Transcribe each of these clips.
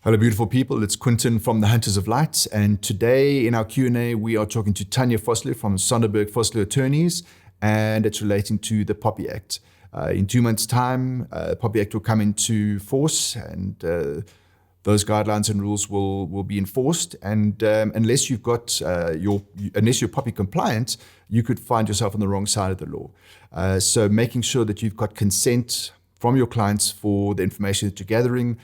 Hello, beautiful people. It's Quintin from the Hunters of Light. And today in our Q&A, we are talking to Tanya Vosloo from Sandenbergh Vosloo Attorneys, and it's relating to the POPI Act. In 2 months' time, POPI Act will come into force, and those guidelines and rules will be enforced. And unless you've got unless you're POPI compliant, you could find yourself on the wrong side of the law. So making sure that you've got consent from your clients for the information that you're gathering,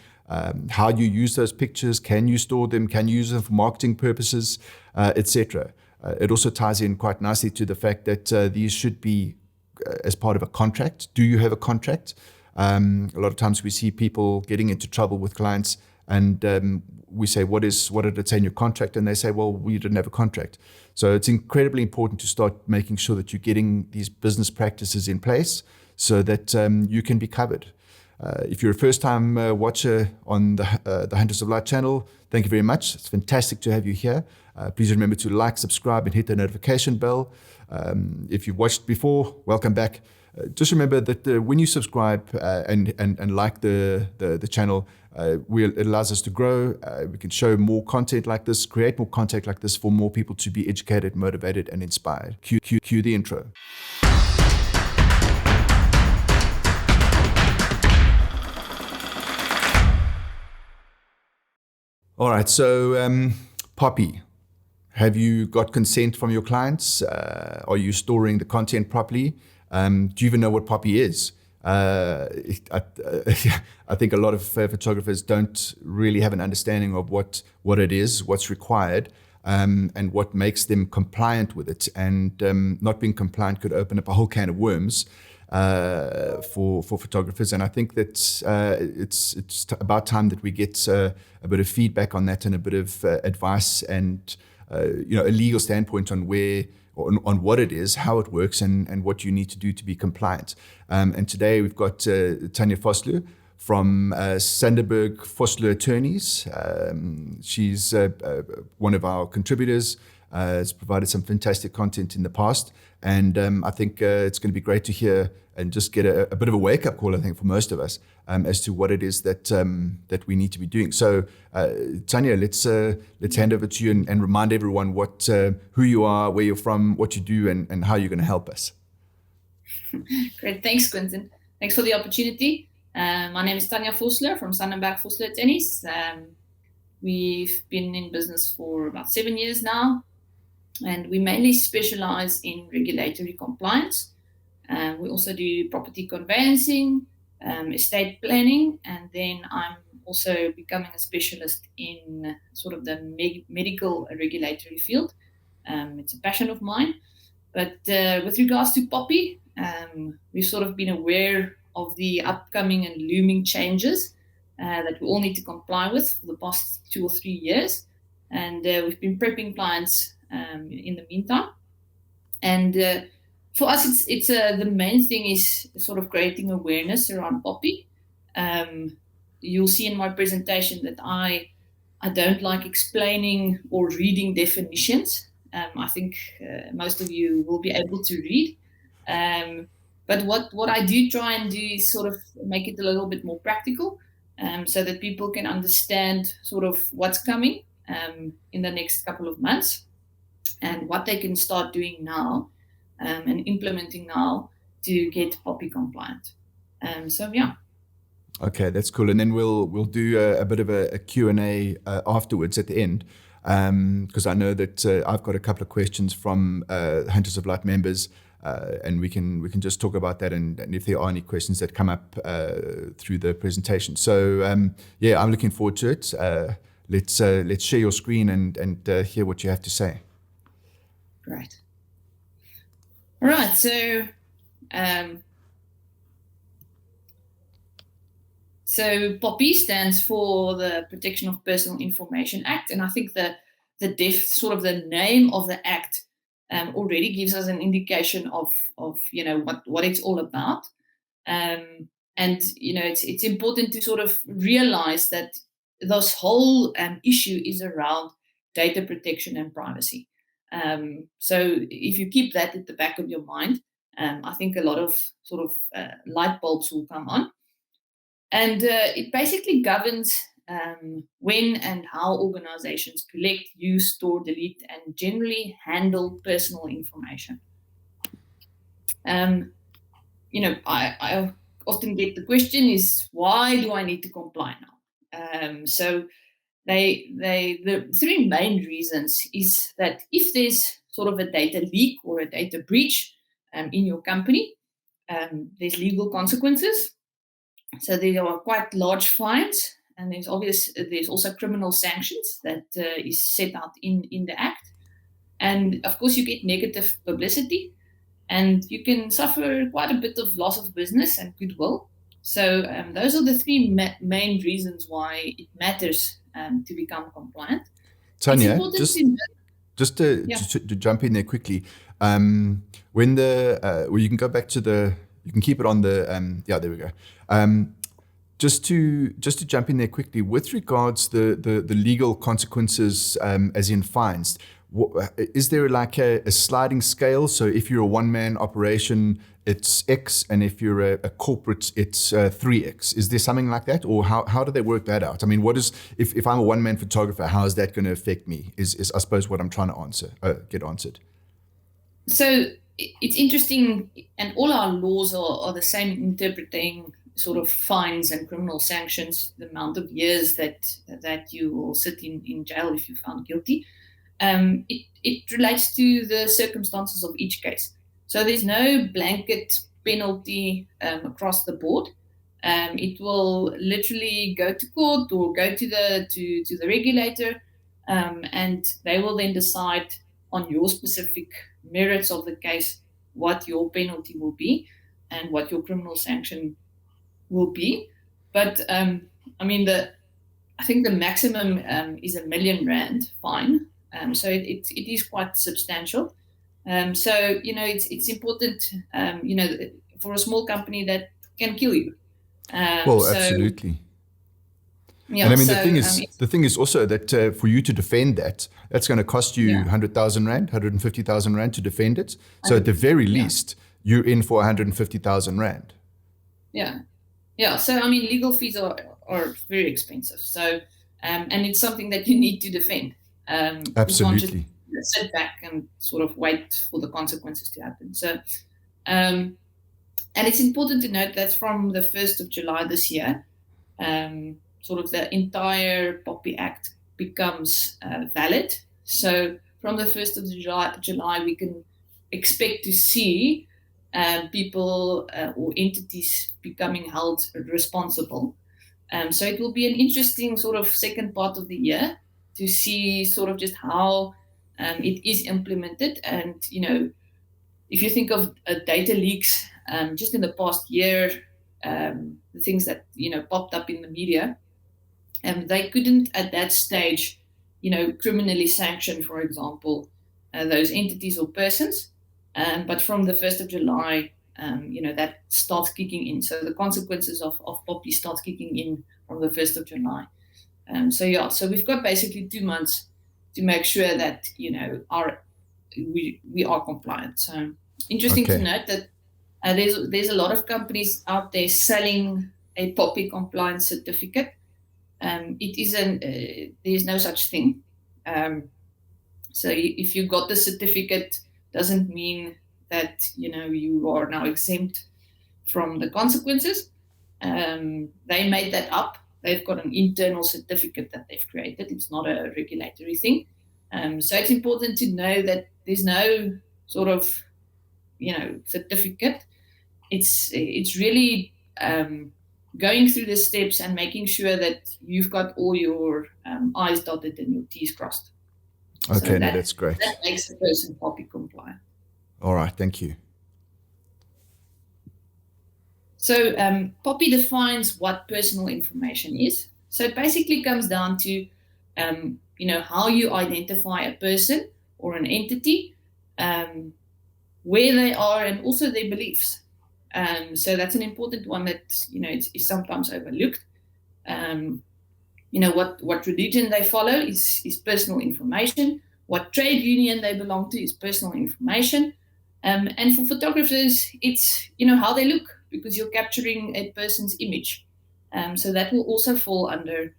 how you use those pictures, can you store them, can you use them for marketing purposes, etc. It also ties in quite nicely to the fact that these should be as part of a contract. Do you have a contract? A lot of times we see people getting into trouble with clients, and we say, what did it say in your contract? And they say, well, we didn't have a contract. So it's incredibly important to start making sure that you're getting these business practices in place so that you can be covered. If you're a first-time watcher on the Hunters of Light channel, thank you very much. It's fantastic to have you here. Please remember to like, subscribe, and hit the notification bell. If you've watched before, welcome back. Just remember that when you subscribe and like the channel, it allows us to grow. We can show more content like this, create more content like this for more people to be educated, motivated, and inspired. Cue the intro. All right, so POPI, have you got consent from your clients? Are you storing the content properly? Do you even know what POPI is? I think a lot of photographers don't really have an understanding of what it is, what's required, and what makes them compliant with it. And not being compliant could open up a whole can of worms for photographers, and I think that it's about time that we get a bit of feedback on that and a bit of advice and a legal standpoint on on what it is, how it works, and what you need to do to be compliant. And today we've got Tanya Vosloo from Sandenbergh Vosloo Attorneys. She's one of our contributors. Has provided some fantastic content in the past, and I think it's going to be great to hear and just get a bit of a wake-up call, I think, for most of us as to what it is that we need to be doing. So, Tanya, let's hand over to you and remind everyone who you are, where you're from, what you do, and how you're going to help us. Great, thanks, Quintin. Thanks for the opportunity. My name is Tanya Vosloo from Sandenbergh Vosloo Attorneys. We've been in business for about 7 years now, and we mainly specialize in regulatory compliance. We also do property conveyancing, estate planning, and then I'm also becoming a specialist in sort of the medical regulatory field. It's a passion of mine. But with regards to POPI, we've sort of been aware of the upcoming and looming changes that we all need to comply with for the past 2 or 3 years. And we've been prepping clients in the meantime. And for us, it's the main thing is sort of creating awareness around POPI. You'll see in my presentation that I don't like explaining or reading definitions. I think most of you will be able to read. But what I do try and do is sort of make it a little bit more practical, so that people can understand sort of what's coming in the next couple of months and what they can start doing now and implementing now to get POPI compliant. So yeah. Okay, that's cool. And then we'll do a bit of a Q&A afterwards at the end, because I know that I've got a couple of questions from Hunters of Light members, and we can just talk about that and if there are any questions that come up through the presentation. So yeah, I'm looking forward to it. Let's share your screen and hear what you have to say. Right. All right. So POPI stands for the Protection of Personal Information Act, and I think the name of the act already gives us an indication of what it's all about. And it's important to sort of realize that this whole issue is around data protection and privacy. So if you keep that at the back of your mind, I think a lot of sort of light bulbs will come on. And it basically governs when and how organizations collect, use, store, delete, and generally handle personal information. I often get the question is, why do I need to comply now? So the three main reasons is that if there's sort of a data leak or a data breach in your company, there's legal consequences. So there are quite large fines, and there's also criminal sanctions that is set out in the Act. And of course, you get negative publicity, and you can suffer quite a bit of loss of business and goodwill. So those are the three main reasons why it matters to become compliant. Tanya, just to jump in there quickly, when you can go back to you can keep it on the, there we go. Just to jump in there quickly, with regards the legal consequences, as in fines, is there like a sliding scale? So if you're a one-man operation, it's X, and if you're a corporate, it's 3X. Is there something like that, or how do they work that out? I mean, if I'm a one-man photographer, how is that going to affect me? Is I suppose what I'm trying to get answered. So it's interesting, and all our laws are the same, interpreting sort of fines and criminal sanctions, the amount of years that you will sit in jail if you're found guilty. It relates to the circumstances of each case. So there's no blanket penalty across the board. It will literally go to court or go to the regulator, and they will then decide on your specific merits of the case what your penalty will be and what your criminal sanction will be. But I think the maximum is R1 million fine. So it is quite substantial. So it's important, for a small company that can kill you. Absolutely. Yeah, and I mean, the thing is also that for you to defend that's going to cost you 100,000 Rand, 150,000 Rand to defend it. So at the very least, you're in for 150,000 Rand. Yeah. Yeah. So, I mean, legal fees are very expensive. So, and it's something that you need to defend. Absolutely. You can't just sit back and sort of wait for the consequences to happen. So, and it's important to note that from the 1st of July this year, sort of the entire POPI Act becomes valid. So from the 1st of July, we can expect to see people or entities becoming held responsible. So it will be an interesting sort of second part of the year to see sort of just how it is implemented. And, if you think of data leaks, just in the past year, the things that, popped up in the media, they couldn't at that stage, criminally sanction, for example, those entities or persons. But from the 1st of July, that starts kicking in. So the consequences of POPI starts kicking in from the 1st of July. So we've got basically 2 months to make sure that, we are compliant. So interesting to note that there's a lot of companies out there selling a POPI compliance certificate. It isn't, there's no such thing. So if you got the certificate, doesn't mean that, you are now exempt from the consequences. They made that up. They've got an internal certificate that they've created. It's not a regulatory thing. So it's important to know that there's no sort of, certificate. It's really going through the steps and making sure that you've got all your I's dotted and your T's crossed. Okay, so that's great. That makes the person POPI compliant. All right, thank you. So POPI defines what personal information is. So it basically comes down to, how you identify a person or an entity, where they are, and also their beliefs. So that's an important one that, is sometimes overlooked. What religion they follow is personal information. What trade union they belong to is personal information. And for photographers, it's, how they look, because you're capturing a person's image. So that will also fall under,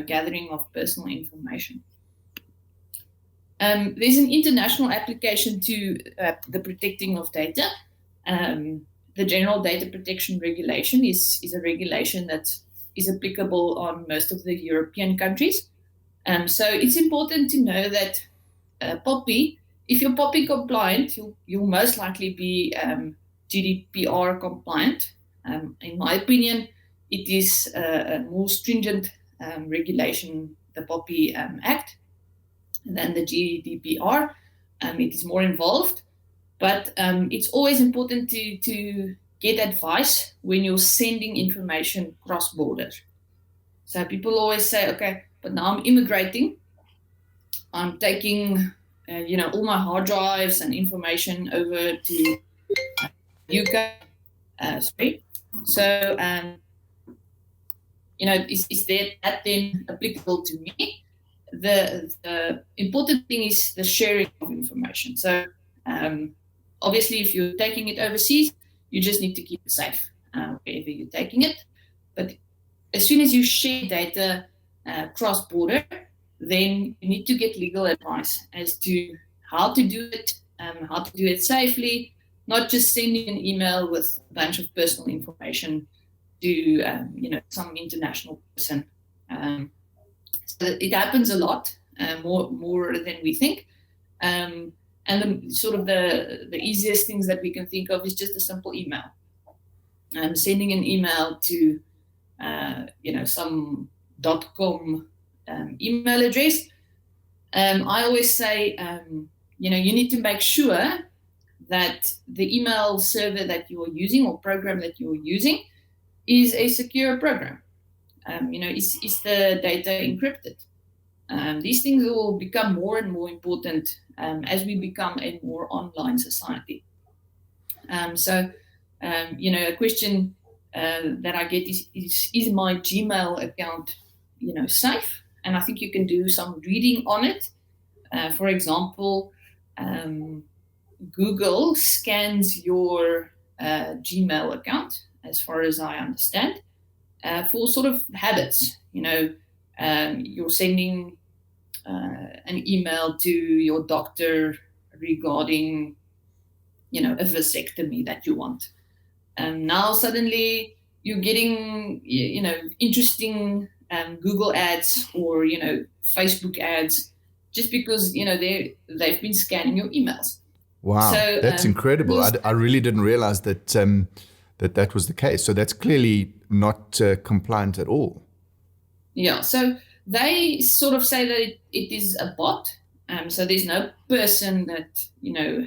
gathering of personal information. There's an international application to the protecting of data. The General Data Protection Regulation is a regulation that is applicable on most of the European countries. So it's important to know that POPI, if you're POPI compliant, you'll most likely be GDPR compliant. In my opinion, it is a more stringent regulation, the POPI Act, than the GDPR. It is more involved, but it's always important to get advice when you're sending information cross-border. So people always say, okay, but now I'm immigrating. I'm taking, all my hard drives and information over to UK. So, is that then applicable to me? The important thing is the sharing of information. So, obviously, if you're taking it overseas, you just need to keep it safe wherever you're taking it. But as soon as you share data cross-border, then you need to get legal advice as to how to do it safely, not just sending an email with a bunch of personal information to some international person. So it happens a lot, more than we think. And the easiest things that we can think of is just a simple email. Sending an email to some .com email address. I always say, you need to make sure that the email server that you're using or program that you're using is a secure program. Is the data encrypted? These things will become more and more important as we become a more online society. A question that I get is my Gmail account, safe? And I think you can do some reading on it. For example, Google scans your Gmail account, as far as I understand, for sort of habits. You're sending an email to your doctor regarding, a vasectomy that you want. And now suddenly you're getting, interesting Google ads or, Facebook ads just because, they've been scanning your emails. Wow, so, that's incredible. I really didn't realize that that was the case. So that's clearly not compliant at all. Yeah, so they sort of say that it is a bot. So there's no person that,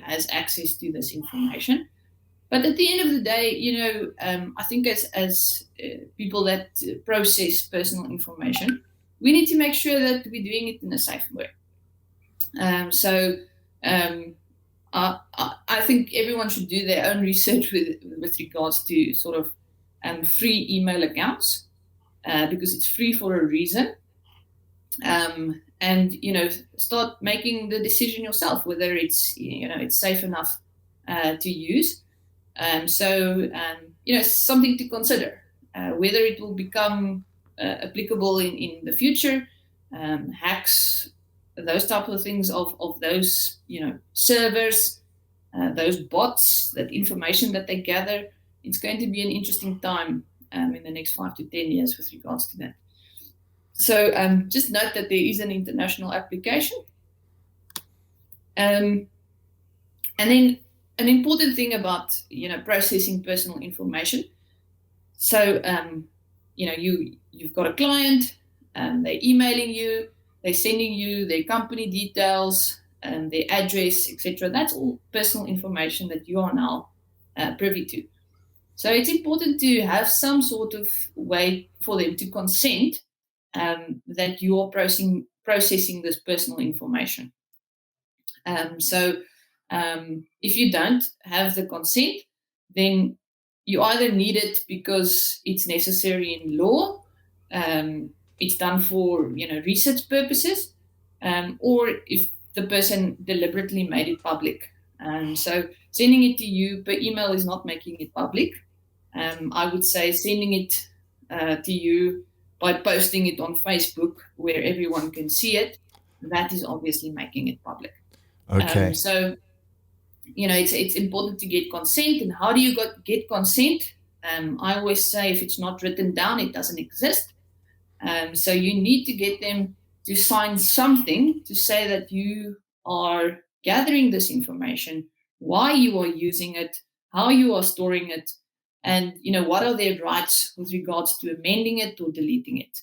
has access to this information. But at the end of the day, I think as people that process personal information, we need to make sure that we're doing it in a safe way. I think everyone should do their own research with regards to sort of free email accounts because it's free for a reason. And start making the decision yourself whether it's safe enough to use. Something to consider whether it will become applicable in the future. Hacks, those type of things of those servers, those bots, that information that they gather. It's going to be an interesting time in the next 5 to 10 years with regards to that. So just note that there is an international application. And then an important thing about, processing personal information. So, you've got a client, they're emailing you, they're sending you their company details, their address, etc. That's all personal information that you are now privy to. So it's important to have some sort of way for them to consent that you are processing this personal information. If you don't have the consent, then you either need it because it's necessary in law, it's done for research purposes, or if the person deliberately made it public. So sending it to you per email is not making it public. I would say sending it to you by posting it on Facebook where everyone can see it, that is obviously making it public. Okay. So, it's important to get consent. And how do you get consent? I always say if it's not written down, it doesn't exist. So you need to get them to sign something to say that you are gathering this information, why you are using it, how you are storing it, and what are their rights with regards to amending it or deleting it.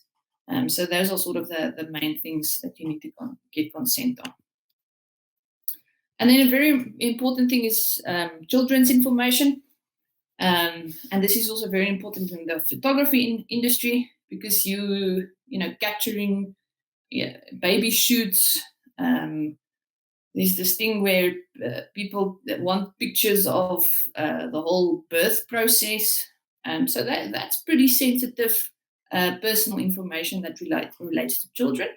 So those are sort of the main things that you need to get consent on. And then a very important thing is children's information. And this is also very important in the photography industry because capturing baby shoots. There's this thing where people that want pictures of the whole birth process. So that's pretty sensitive personal information that relates to children.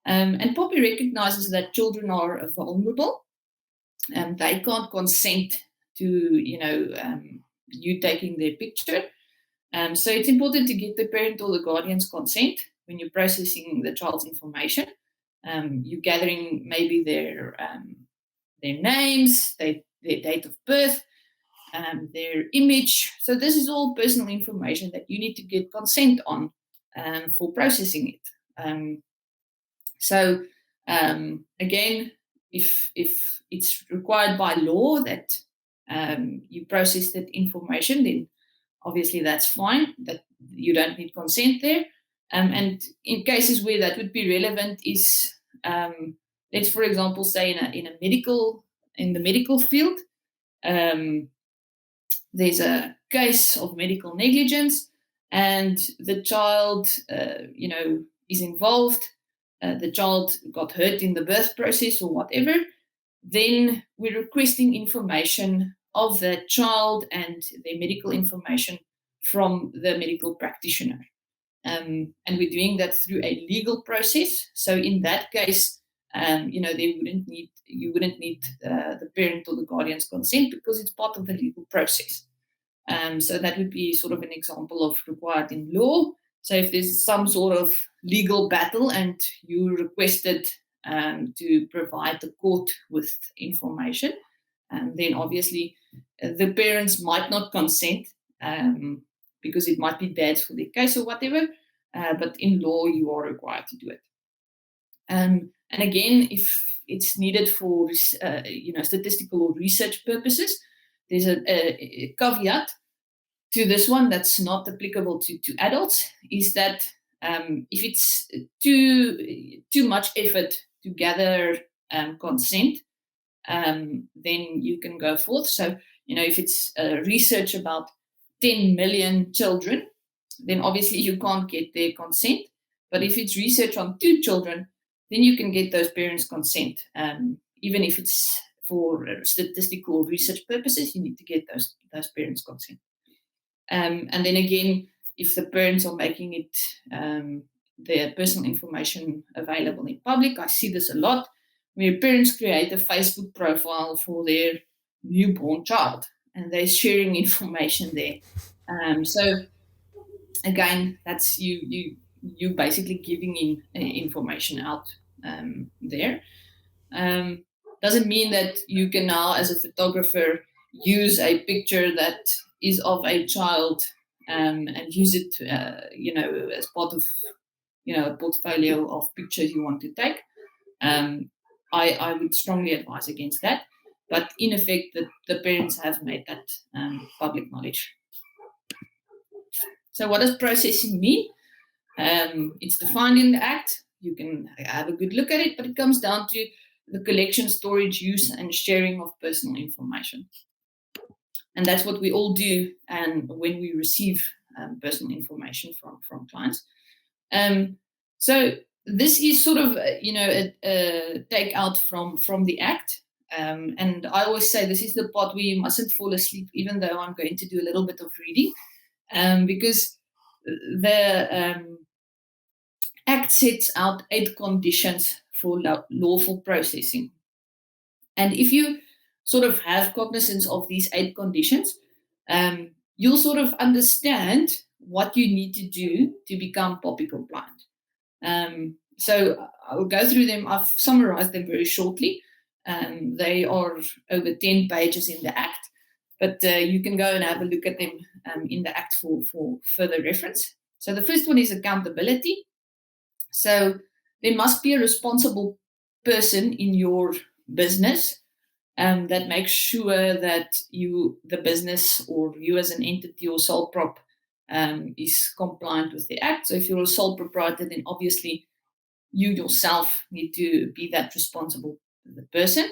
And POPI recognizes that children are vulnerable and they can't consent to, you taking their picture. So it's important to get the parent or the guardian's consent when you're processing the child's information. You're gathering maybe their names, their date of birth, their image. So this is all personal information that you need to get consent on for processing it. So again, if it's required by law that you process that information, then obviously that's fine, that you don't need consent there. And in cases where that would be relevant is, let's for example say in the medical field, there's a case of medical negligence and the child is involved, the child got hurt in the birth process or whatever, then we're requesting information of the child and their medical information from the medical practitioner. And we're doing that through a legal process. So in that case, you wouldn't need the parent or the guardian's consent because it's part of the legal process. So that would be sort of an example of required in law. So if there's some sort of legal battle and you requested to provide the court with information, then obviously the parents might not consent because it might be bad for their case or whatever, but in law you are required to do it. And again, if it's needed for statistical or research purposes, there's a caveat to this one that's not applicable to adults, is that if it's too much effort to gather consent, then you can go forth. So, if it's research about 10 million children, then obviously you can't get their consent. But if it's research on 2 children, then you can get those parents' consent. Even if it's for statistical research purposes, you need to get those parents' consent. And then again, if the parents are making it their personal information available in public, I see this a lot, where parents create a Facebook profile for their newborn child and they're sharing information there. So again, that's you basically giving information out there. Doesn't mean that you can now, as a photographer, use a picture that is of a child and use it, as part of, a portfolio of pictures you want to take. I would strongly advise against that. But in effect, the parents have made that public knowledge. So what does processing mean? It's defined in the Act. You can have a good look at it, but it comes down to the collection, storage, use, and sharing of personal information. And that's what we all do when we receive personal information from clients. So this is sort of, a take out from the Act. And I always say this is the part where you mustn't fall asleep, even though I'm going to do a little bit of reading, because the Act sets out 8 conditions for lawful processing. And if you sort of have cognizance of these 8 conditions, you'll sort of understand what you need to do to become POPI compliant. So I'll go through them. I've summarized them very shortly. They are over 10 pages in the Act, but you can go and have a look at them in the Act for further reference. So the first one is accountability. So there must be a responsible person in your business that makes sure that the business, or you as an entity or sole prop, is compliant with the Act. So if you're a sole proprietor, then obviously you yourself need to be that responsible person.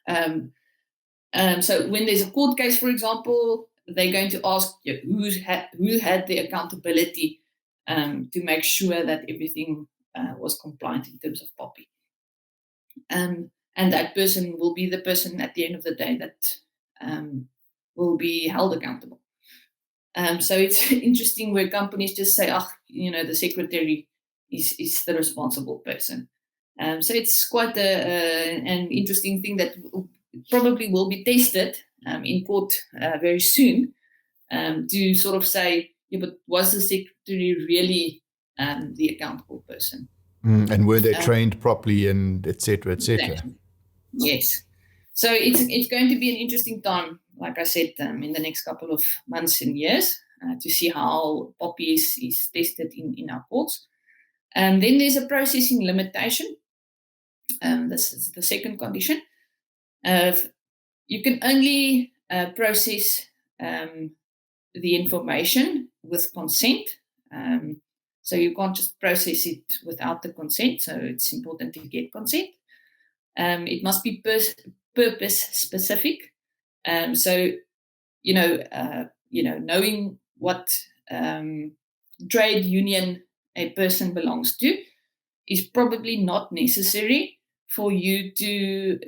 So when there's a court case, for example, they're going to ask who had the accountability to make sure that everything was compliant in terms of POPI. And that person will be the person at the end of the day that will be held accountable. So it's interesting where companies just say, the secretary is the responsible person. So it's quite an interesting thing that probably will be tested in court very soon to sort of say, but was the secretary really the accountable person? And were they trained properly, and et cetera, et cetera? Exactly. Yes. So it's going to be an interesting time, like I said, in the next couple of months and years to see how POPI is tested in our courts. And then there's a processing limitation. This is the second condition. You can only process the information with consent. So you can't just process it without the consent. So it's important to get consent. It must be purpose specific. So knowing what trade union a person belongs to is probably not necessary for you to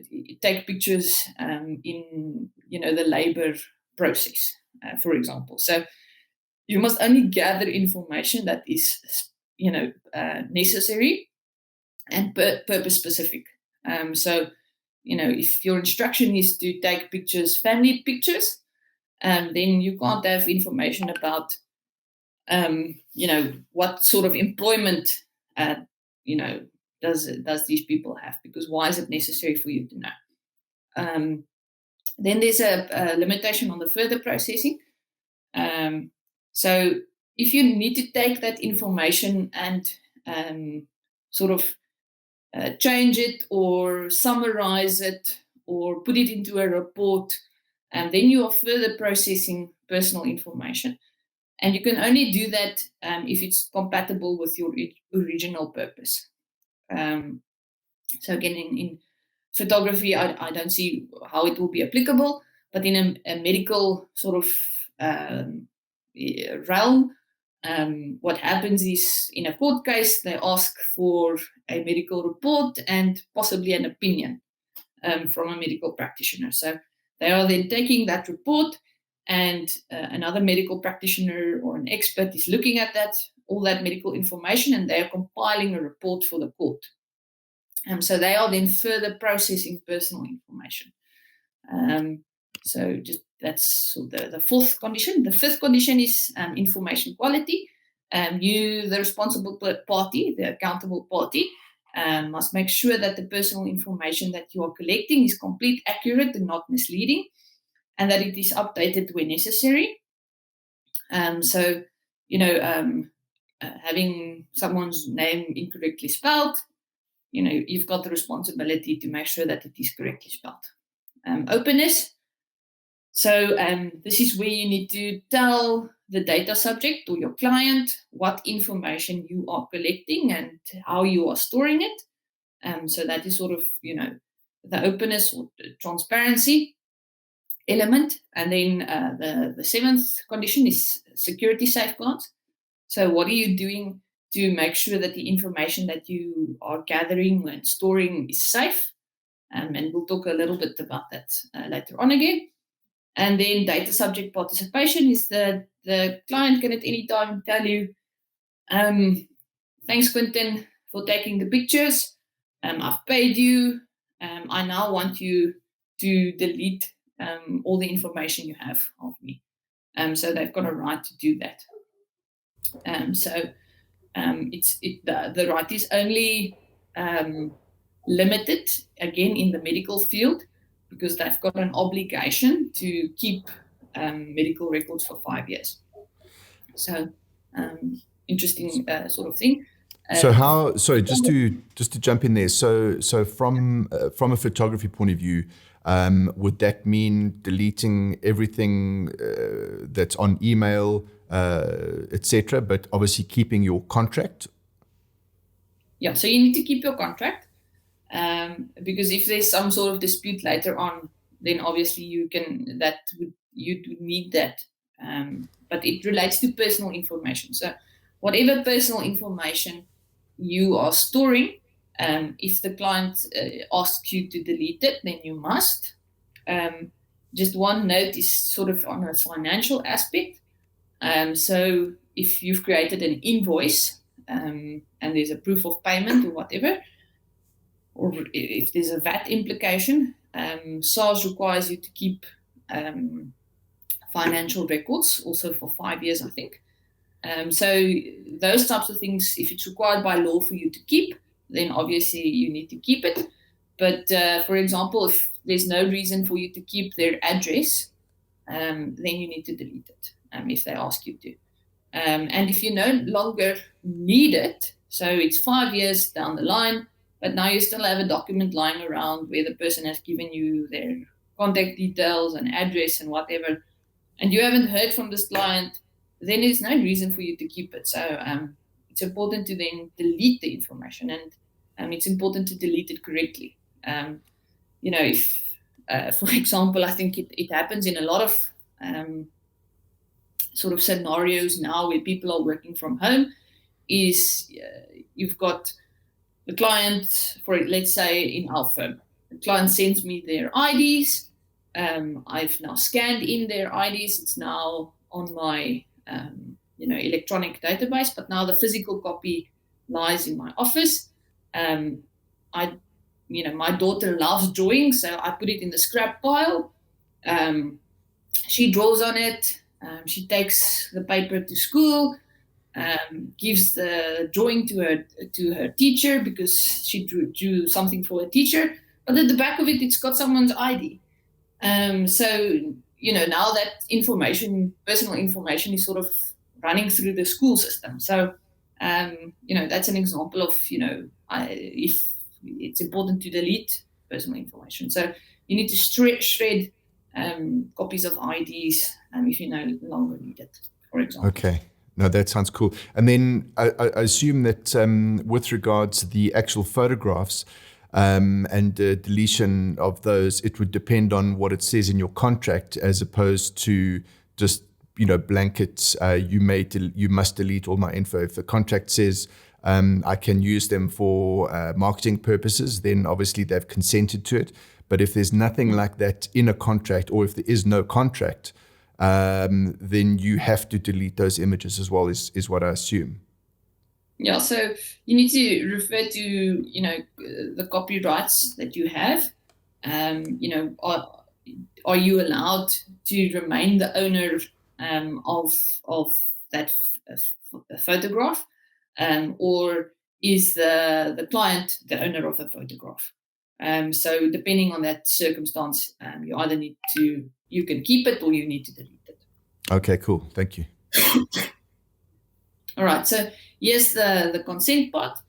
take pictures in the labor process, for example. So you must only gather information that is necessary and purpose specific. So if your instruction is to take pictures, family pictures, then you can't have information about what sort of employment does these people have, because why is it necessary for you to know? Then there's a limitation on the further processing. So if you need to take that information and sort of change it or summarize it or put it into a report, and then you are further processing personal information. And you can only do that if it's compatible with your original purpose. So again, in photography, I don't see how it will be applicable, but in a medical sort of realm, what happens is in a court case, they ask for a medical report and possibly an opinion from a medical practitioner. So they are then taking that report, and another medical practitioner or an expert is looking at all that medical information, and they are compiling a report for the court. So they are then further processing personal information. So just that's the fourth condition. The fifth condition is information quality. You, the responsible party, the accountable party, must make sure that the personal information that you are collecting is complete, accurate, and not misleading, and that it is updated when necessary. So, having someone's name incorrectly spelled, you've got the responsibility to make sure that it is correctly spelled. Openness. So this is where you need to tell the data subject or your client what information you are collecting and how you are storing it. So that is sort of, the openness or the transparency element. And then the seventh condition is security safeguards. So what are you doing to make sure that the information that you are gathering and storing is safe? And we'll talk a little bit about that later on again. And then data subject participation is that the client can at any time tell you, thanks, Quintin, for taking the pictures. I've paid you. I now want you to delete all the information you have of me. So they've got a right to do that. The right is only limited, again, in the medical field, because they've got an obligation to keep medical records for 5 years. So, interesting sort of thing. So just to jump in there. So from a photography point of view, would that mean deleting everything that's on email, etc., but obviously keeping your contract? Yeah, so you need to keep your contract, because if there's some sort of dispute later on, then obviously you'd need that. But it relates to personal information. So whatever personal information you are storing, if the client asks you to delete it, then you must. Just one note is sort of on a financial aspect. So if you've created an invoice and there's a proof of payment or whatever, or if there's a VAT implication, SARS requires you to keep financial records also for 5 years, I think. So those types of things, if it's required by law for you to keep, then obviously you need to keep it. But for example, if there's no reason for you to keep their address, then you need to delete it if they ask you to. And if you no longer need it, so it's 5 years down the line, but now you still have a document lying around where the person has given you their contact details and address and whatever, and you haven't heard from this client, then there's no reason for you to keep it. So it's important to then delete the information, and it's important to delete it correctly. If, for example, I think it happens in a lot of sort of scenarios now where people are working from home, is you've got the client, let's say in our firm, the client sends me their IDs. I've now scanned in their IDs. It's now on my electronic database, but now the physical copy lies in my office. My daughter loves drawing, so I put it in the scrap pile. She draws on it. She takes the paper to school, gives the drawing to her teacher because she drew something for her teacher. But at the back of it, it's got someone's ID. Now that personal information, is sort of running through the school system. So, that's an example of, if it's important to delete personal information. So you need to shred copies of IDs if you no longer need it, for example. Okay. No, that sounds cool. And then I assume that with regards to the actual photographs and deletion of those, it would depend on what it says in your contract, as opposed to just blankets. You must delete all my info. If the contract says I can use them for marketing purposes, then obviously they've consented to it. But if there's nothing like that in a contract, or if there is no contract, then you have to delete those images as well, is what I assume. Yeah, so you need to refer to, the copyrights that you have. Are you allowed to remain the owner of that photograph, or is the client the owner of the photograph? So depending on that circumstance, you either you can keep it or you need to delete it. Okay, cool. Thank you. All right. So yes, the consent part.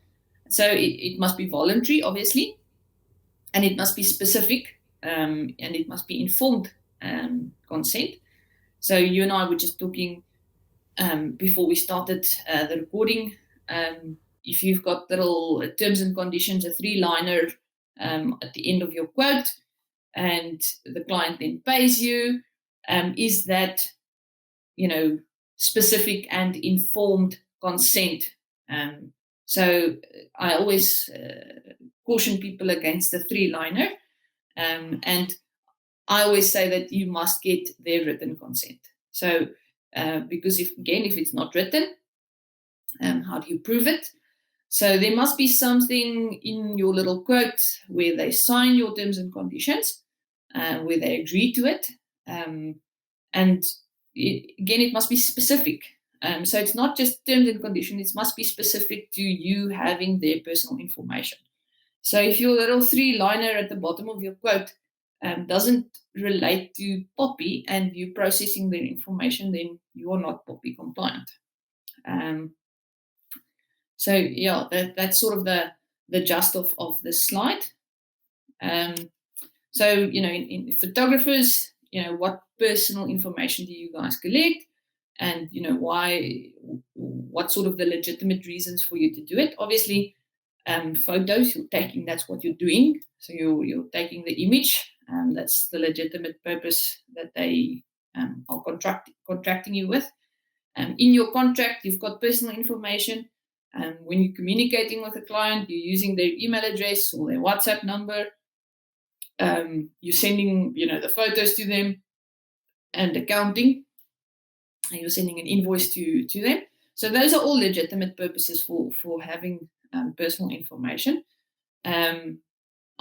So it must be voluntary, obviously, and it must be specific, and it must be informed consent. So you and I were just talking before we started the recording. If you've got little terms and conditions, a 3-liner at the end of your quote, and the client then pays you, is that, specific and informed consent? So I always caution people against the 3-liner, and I always say that you must get their written consent. So because if it's not written, how do you prove it? So there must be something in your little quote where they sign your terms and conditions, where they agree to it. And it must be specific. So it's not just terms and conditions, it must be specific to you having their personal information. So if your little 3-liner at the bottom of your quote doesn't relate to POPI and you're processing their information, then you are not POPI compliant. So yeah, that's sort of the gist of this slide. So, in photographers, what personal information do you guys collect? And, what sort of the legitimate reasons for you to do it? Obviously, photos you're taking, that's what you're doing. So you're taking the image, that's the legitimate purpose that they are contracting you with. In your contract, you've got personal information. When you're communicating with a client, you're using their email address or their WhatsApp number. You're sending, the photos to them and accounting, and you're sending an invoice to them. So those are all legitimate purposes for having personal information.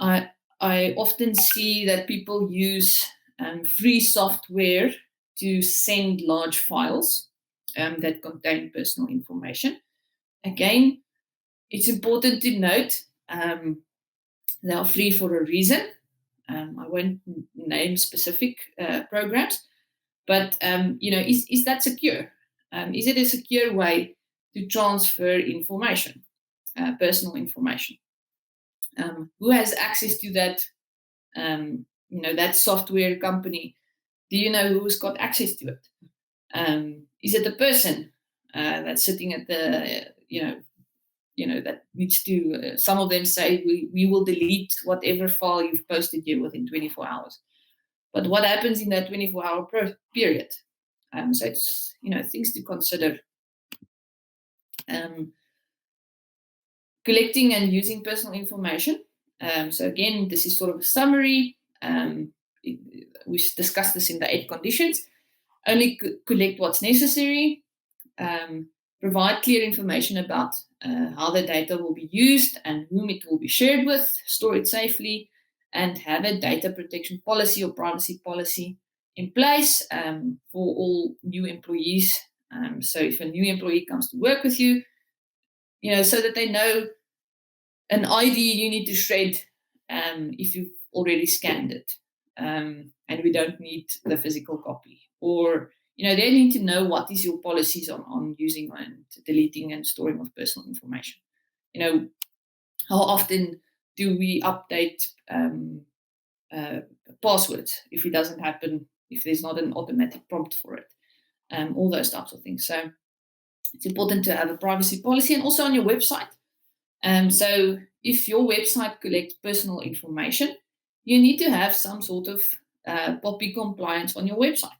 I often see that people use free software to send large files that contain personal information. Again, it's important to note they are free for a reason. I won't name specific programs, but is that secure? Is it a secure way to transfer information, personal information? Who has access to that? That software company. Do you know who's got access to it? Is it a person that's sitting at the that needs to, some of them say we will delete whatever file you've posted here within 24 hours. But what happens in that 24-hour period? So it's, things to consider. Collecting and using personal information. So again, this is sort of a summary. We've discussed this in the 8 conditions. Only collect what's necessary. Provide clear information about how the data will be used and whom it will be shared with, store it safely, and have a data protection policy or privacy policy in place for all new employees. So if a new employee comes to work with you, so that they know an ID you need to shred if you've already scanned it, and we don't need the physical copy. Or they need to know what is your policies on using and deleting and storing of personal information. How often do we update passwords if it doesn't happen, if there's not an automatic prompt for it, all those types of things. So it's important to have a privacy policy, and also on your website. So if your website collects personal information, you need to have some sort of POPI compliance on your website.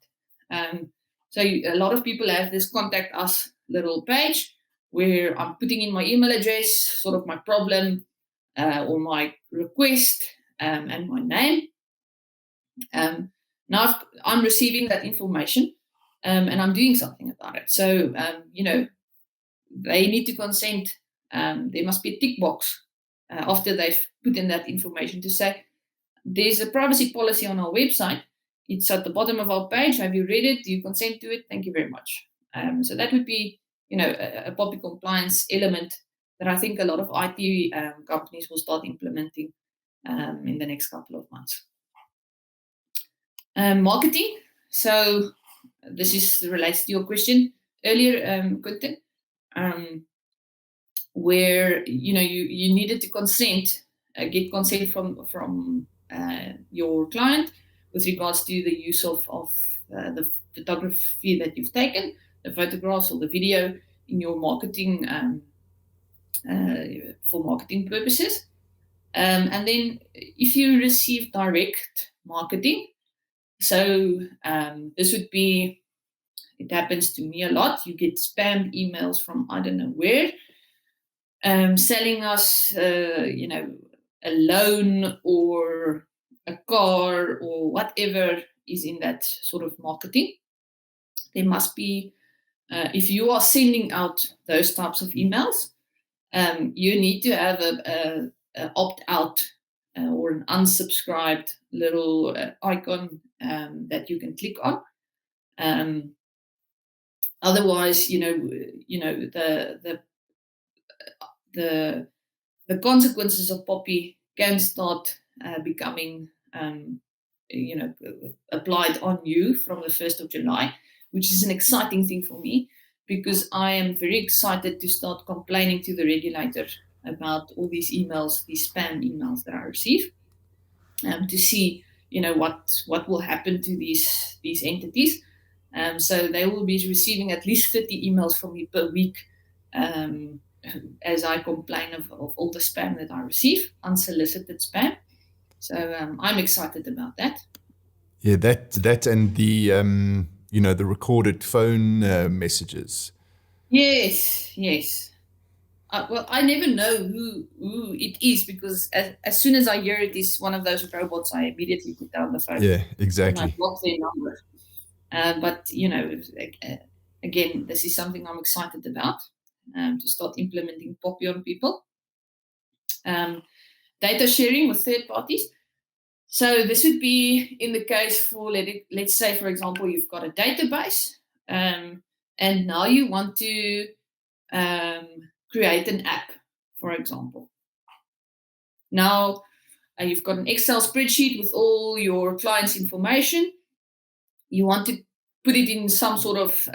So a lot of people have this contact us little page where I'm putting in my email address, sort of my problem or my request and my name. Now I'm receiving that information and I'm doing something about it. So, they need to consent. There must be a tick box after they've put in that information to say, there's a privacy policy on our website. It's at the bottom of our page. Have you read it? Do you consent to it? Thank you very much. So that would be, a POPI compliance element that I think a lot of IT companies will start implementing in the next couple of months. Marketing. So this relates to your question earlier, Quintin, where you needed to get consent from your client with regards to the use of the photography that you've taken, the photographs or the video in your marketing for marketing purposes. And then if you receive direct marketing, so this would be, it happens to me a lot, you get spam emails from I don't know where, selling us, a loan or a car or whatever is in that sort of marketing. There must be, if you are sending out those types of emails, you need to have a opt-out or an unsubscribed little icon that you can click on. Otherwise, the consequences of POPI can start becoming applied on you from the 1st of July, which is an exciting thing for me, because I am very excited to start complaining to the regulator about all these emails, these spam emails that I receive, to see what will happen to these entities. So they will be receiving at least 30 emails from me per week, as I complain of all the spam that I receive, unsolicited spam. So I'm excited about that. Yeah, that and the the recorded phone messages. Yes. Well, I never know who it is, because as soon as I hear it is one of those robots, I immediately put down the phone. Yeah, And I exactly. block their number. But again, this is something I'm excited about, to start implementing POPI on people. Data sharing with third parties. So this would be in the case for, let's say, for example, you've got a database, and now you want to create an app, for example. Now you've got an Excel spreadsheet with all your clients' information. You want to put it in some sort of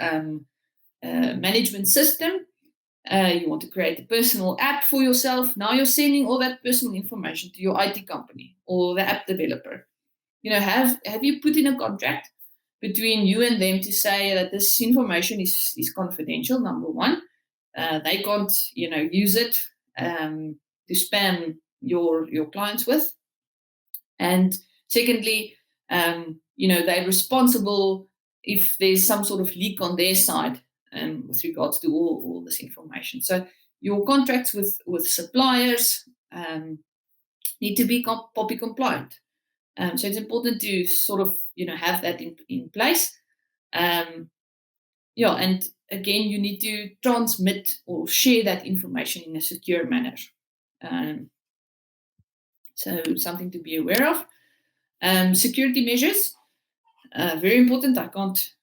management system. You want to create a personal app for yourself. Now you're sending all that personal information to your IT company or the app developer. Have you put in a contract between you and them to say that this information is confidential, number one. They can't, use it to spam your clients with. And secondly, they're responsible if there's some sort of leak on their side with regards to all this information. So your contracts with suppliers need to be POPI compliant. So it's important to sort of, have that in place. And again, you need to transmit or share that information in a secure manner. So something to be aware of. Security measures, very important. I can't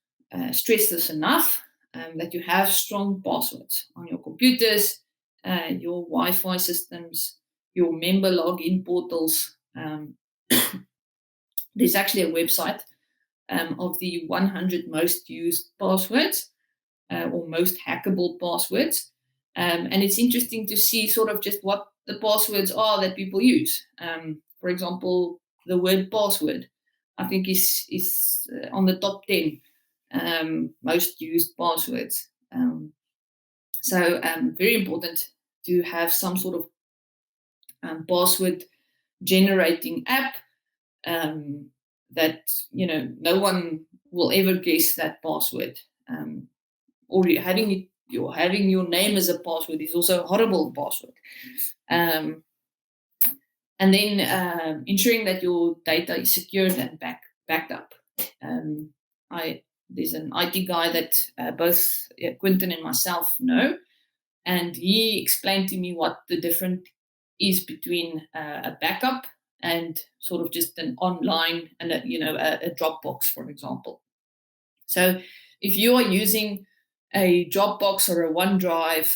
stress this enough, that you have strong passwords on your computers, your Wi-Fi systems, your member login portals. There's actually a website of the 100 most used passwords, or most hackable passwords. And it's interesting to see sort of just what the passwords are that people use. For example, the word password, I think, is on the top 10 most used passwords. So very important to have some sort of password generating app, that no one will ever guess that password. Or having your name as a password is also a horrible password. And then ensuring that your data is secured and backed up. There's an IT guy that both Quintin and myself know, and he explained to me what the difference is between a backup and sort of just an online and a Dropbox, for example. So if you are using a Dropbox or a OneDrive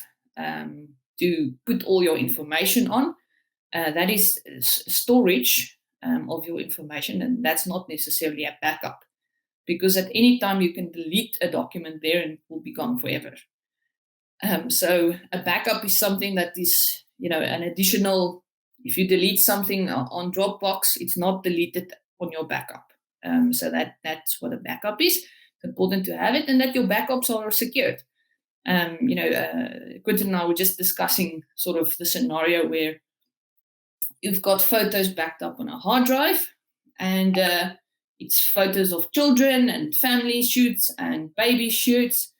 to put all your information on, that is storage of your information, and that's not necessarily a backup, because at any time you can delete a document there and it will be gone forever. So a backup is something that is, an additional. If you delete something on Dropbox, it's not deleted on your backup. So that's what a backup is. It's important to have it, and that your backups are secured. Quintin and I were just discussing sort of the scenario where you've got photos backed up on a hard drive, and it's photos of children and family shoots and baby shoots.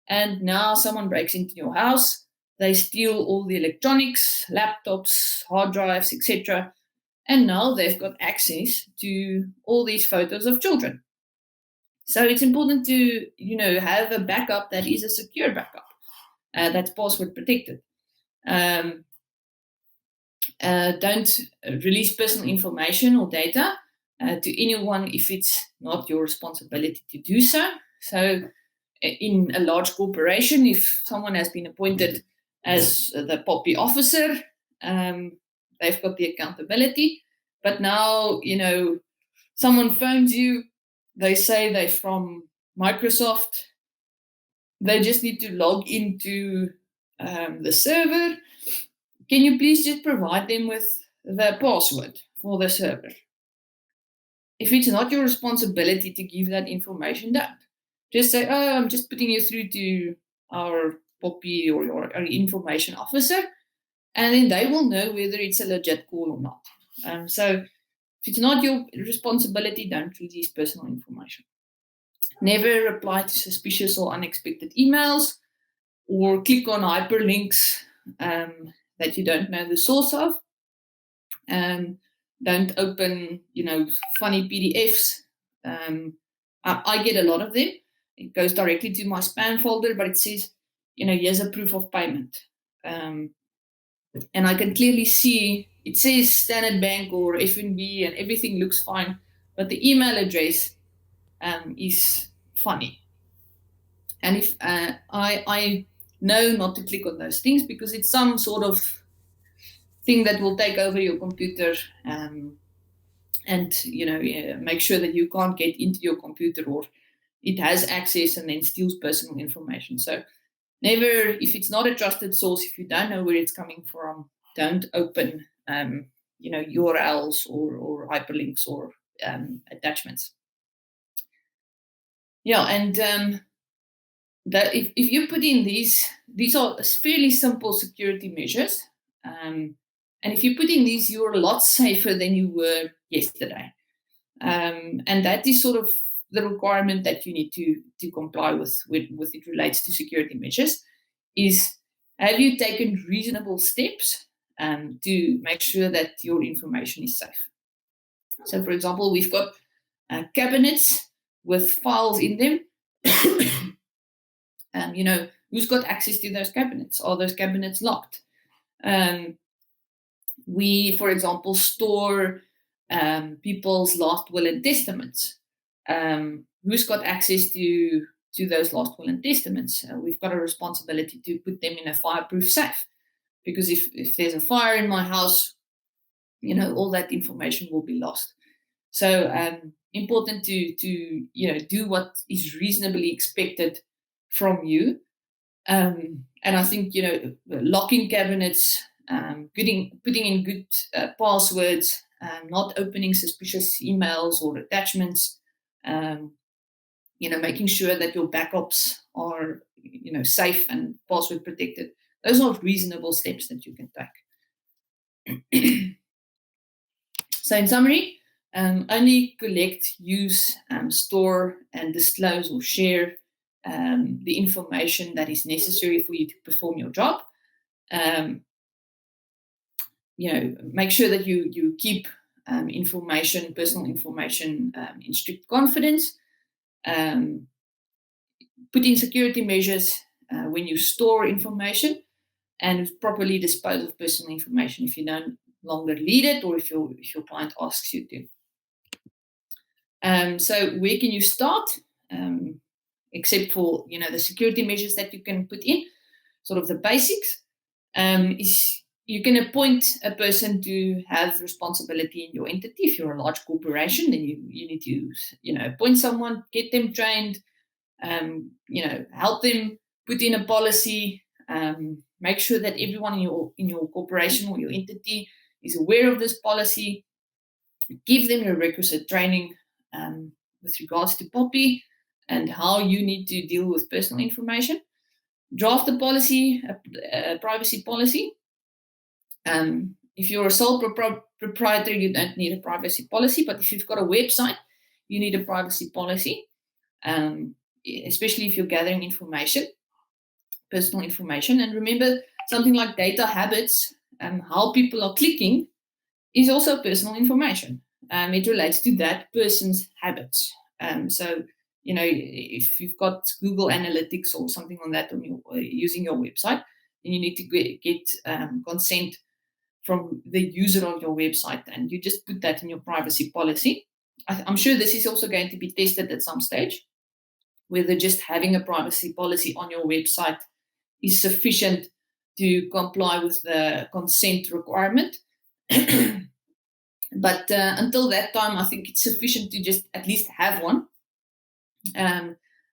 And now someone breaks into your house, they steal all the electronics, laptops, hard drives, etc. And now they've got access to all these photos of children. So it's important to, have a backup that is a secure backup, that's password protected. Don't release personal information or data to anyone if it's not your responsibility to do so. So in a large corporation, if someone has been appointed as the POPI officer, they've got the accountability. But now, someone phones you, they say they're from Microsoft, they just need to log into the server. Can you please just provide them with the password for the server? If it's not your responsibility to give that information, don't. Just say, oh, I'm just putting you through to our POPI or your information officer, and then they will know whether it's a legit call or not. So if it's not your responsibility, don't release personal information. Never reply to suspicious or unexpected emails, or click on hyperlinks that you don't know the source of. Don't open, funny PDFs. I get a lot of them. It goes directly to my spam folder, but it says, here's a proof of payment. And I can clearly see it says Standard Bank or FNB and everything looks fine, but the email address is funny. And if I know not to click on those things because it's some sort of thing that will take over your computer and make sure that you can't get into your computer or it has access and then steals personal information. So never, if it's not a trusted source, if you don't know where it's coming from, don't open URLs or hyperlinks or attachments. Yeah, and that if you put in these are fairly simple security measures. And if you put in these, you're a lot safer than you were yesterday. And that is sort of the requirement that you need to comply with it relates to security measures is, have you taken reasonable steps to make sure that your information is safe? So, for example, we've got cabinets with files in them. Who's got access to those cabinets? Are those cabinets locked? We, for example, store people's last will and testaments. Who's got access to those last will and testaments? We've got a responsibility to put them in a fireproof safe, because if there's a fire in my house, all that information will be lost. So important to do what is reasonably expected from you. And I think locking cabinets, putting in good passwords, not opening suspicious emails or attachments, making sure that your backups are safe and password protected. Those are reasonable steps that you can take. So in summary, only collect, use, store, and disclose or share the information that is necessary for you to perform your job. Make sure that you keep personal information in strict confidence. Put in security measures when you store information, and properly dispose of personal information if you no longer need it or if your client asks you to. So where can you start? Except for the security measures that you can put in, sort of the basics, is you can appoint a person to have responsibility in your entity. If you're a large corporation, then you need to appoint someone, get them trained, help them put in a policy, make sure that everyone in your corporation or your entity is aware of this policy, give them the requisite training with regards to POPI and how you need to deal with personal information. Draft a policy, a privacy policy. If you're a sole proprietor, you don't need a privacy policy, but if you've got a website, you need a privacy policy, especially if you're gathering information, personal information. And remember, something like data habits, how people are clicking, is also personal information. It relates to that person's habits. So, if you've got Google Analytics or something on that using your website, then you need to get consent from the user of your website, and you just put that in your privacy policy. I'm sure this is also going to be tested at some stage. whether just having a privacy policy on your website is sufficient to comply with the consent requirement. But until that time, I think it's sufficient to just at least have one.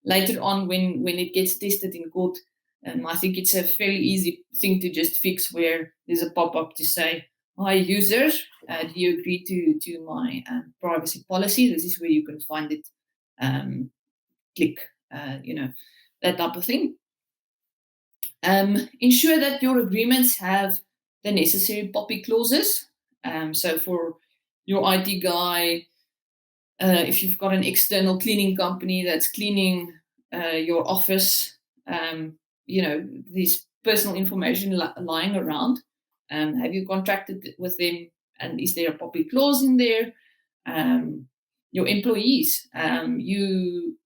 Later on, when it gets tested in court, I think it's a fairly easy thing to just fix, where there's a pop-up to say, "Hi, user, do you agree to my privacy policy?" This is where you can find it. Click, that type of thing. Ensure that your agreements have the necessary POPI clauses. So for your IT guy, if you've got an external cleaning company that's cleaning your office, there's personal information lying around. Have you contracted with them? And is there a POPI clause in there? Your employees, you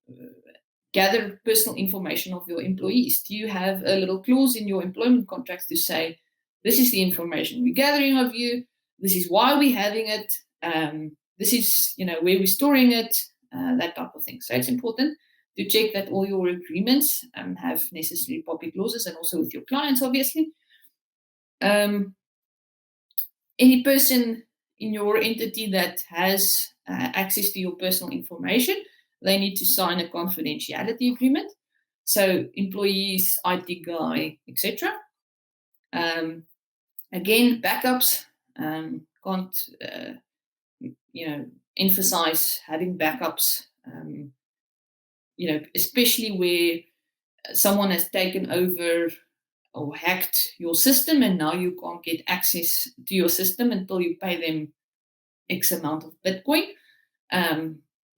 gather personal information of your employees. Do you have a little clause in your employment contracts to say, this is the information we're gathering of you, this is why we're having it, this is where we're storing it, that type of thing. So it's important to check that all your agreements have necessary POPI clauses, and also with your clients, obviously. Any person in your entity that has access to your personal information, they need to sign a confidentiality agreement. So employees, IT guy, etc. Again, backups. Can't emphasize having backups. Especially where someone has taken over or hacked your system, and now you can't get access to your system until you pay them X amount of Bitcoin.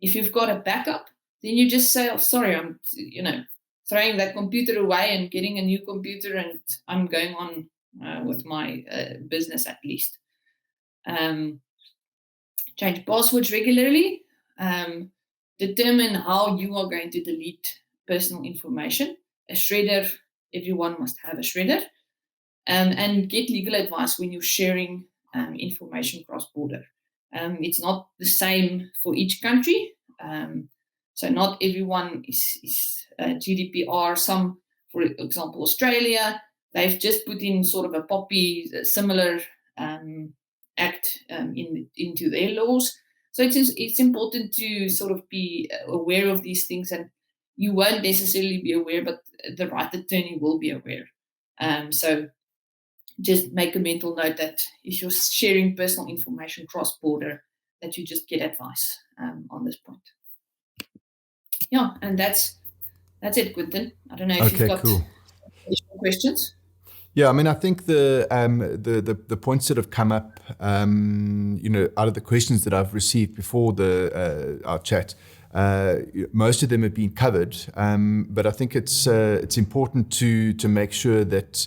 If you've got a backup, then you just say, "Oh, sorry, I'm, throwing that computer away and getting a new computer, and I'm going on with my business at least." Change passwords regularly. Determine how you are going to delete personal information. A shredder, everyone must have a shredder. And get legal advice when you're sharing information cross-border. It's not the same for each country. So not everyone is GDPR. Some, for example, Australia, they've just put in sort of a POPI similar act into their laws. So it's important to sort of be aware of these things, and you won't necessarily be aware, but the right attorney will be aware. So just make a mental note that if you're sharing personal information cross-border, that you just get advice on this point. Yeah, and that's it, Quintin. I don't know if you've got additional questions. Yeah, I mean, I think the points that have come up, out of the questions that I've received before our chat, most of them have been covered. But I think it's important to make sure that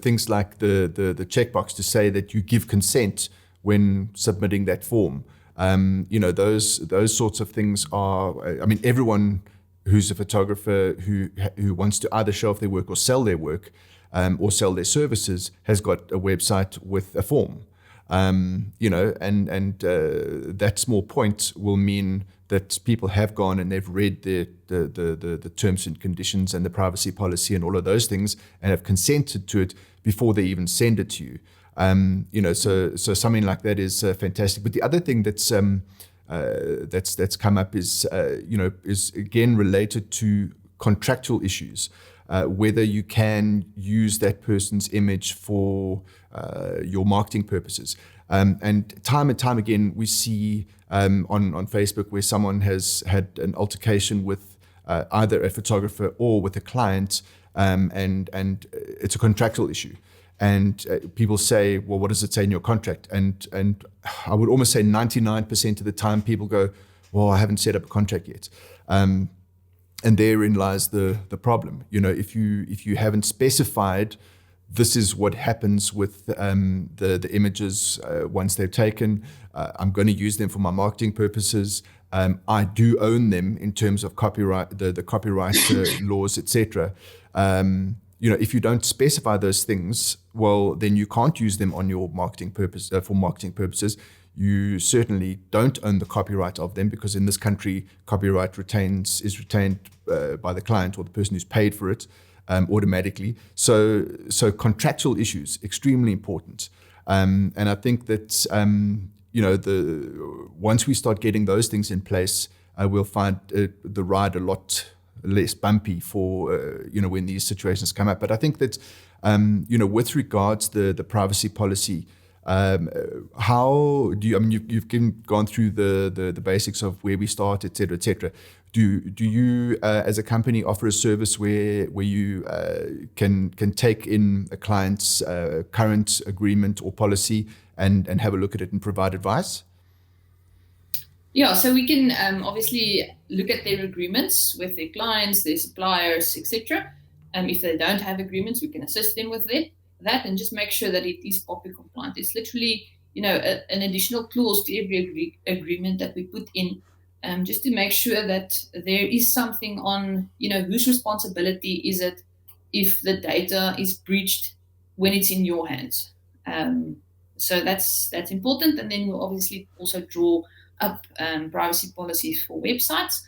things like the checkbox to say that you give consent when submitting that form. Those sorts of things are. I mean, everyone who's a photographer who wants to either show off their work or sell their work or sell their services has got a website with a form. And that small point will mean that people have gone and they've read the terms and conditions and the privacy policy and all of those things and have consented to it before they even send it to you. So something like that is fantastic. But the other thing that's come up is again related to contractual issues, whether you can use that person's image for your marketing purposes. And time again, we see on Facebook where someone has had an altercation with either a photographer or with a client, and it's a contractual issue. And people say, well, what does it say in your contract? And I would almost say 99% of the time people go, well, I haven't set up a contract yet. And therein lies the problem. If you haven't specified this is what happens with the images once they're taken, I'm going to use them for my marketing purposes. I do own them in terms of copyright, the copyright laws, etc. if you don't specify those things, well, then you can't use them on your marketing purpose for marketing purposes. You certainly don't own the copyright of them, because in this country, copyright is retained by the client or the person who's paid for it automatically. So contractual issues, extremely important. And I think that once we start getting those things in place, we'll find the ride a lot less bumpy for when these situations come up. But I think that with regards the privacy policy, how do you? I mean, you've gone through the basics of where we start, et cetera, et cetera. Do you as a company offer a service where you can take in a client's current agreement or policy and have a look at it and provide advice? Yeah, so we can obviously look at their agreements with their clients, their suppliers, etc. If they don't have agreements, we can assist them with that and just make sure that it is POPI compliant. It's literally, an additional clause to every agreement that we put in, just to make sure that there is something on, whose responsibility is it if the data is breached when it's in your hands. So that's important. And then we'll obviously also draw up privacy policies for websites.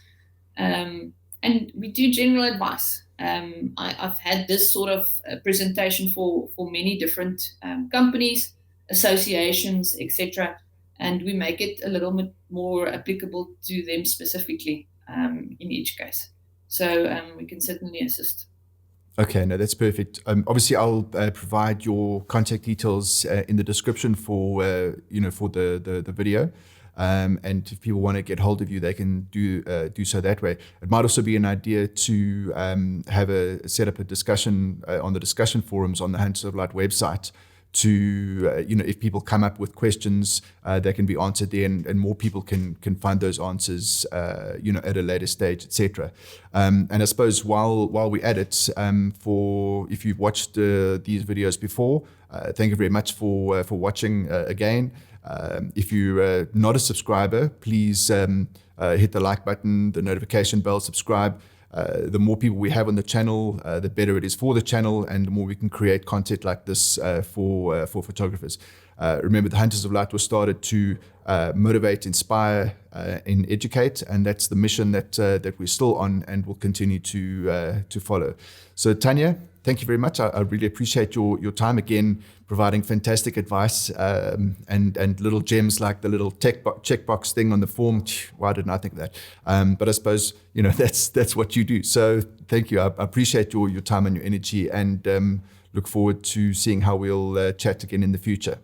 And we do general advice. I've had this sort of presentation for many different companies, associations, etc., and we make it a little bit more applicable to them specifically in each case. So we can certainly assist. Okay, no, that's perfect. Obviously, I'll provide your contact details in the description for the video. And if people want to get hold of you, they can do so that way. It might also be an idea to set up a discussion on the discussion forums on the Hunters of Light website. To if people come up with questions, they can be answered there, and more people can find those answers at a later stage, etc. And I suppose while we're at it, if you've watched these videos before, thank you very much for watching again. If you're not a subscriber, please hit the like button, the notification bell, subscribe. The more people we have on the channel, the better it is for the channel, and the more we can create content like this for photographers. Remember, the Hunters of Light was started to motivate, inspire, and educate, and that's the mission that we're still on and will continue to follow. So, Tanya, thank you very much. I really appreciate your time again, providing fantastic advice and little gems like the little checkbox thing on the form. Why didn't I think of that? But I suppose that's what you do. So thank you. I appreciate your time and your energy, and look forward to seeing how we'll chat again in the future.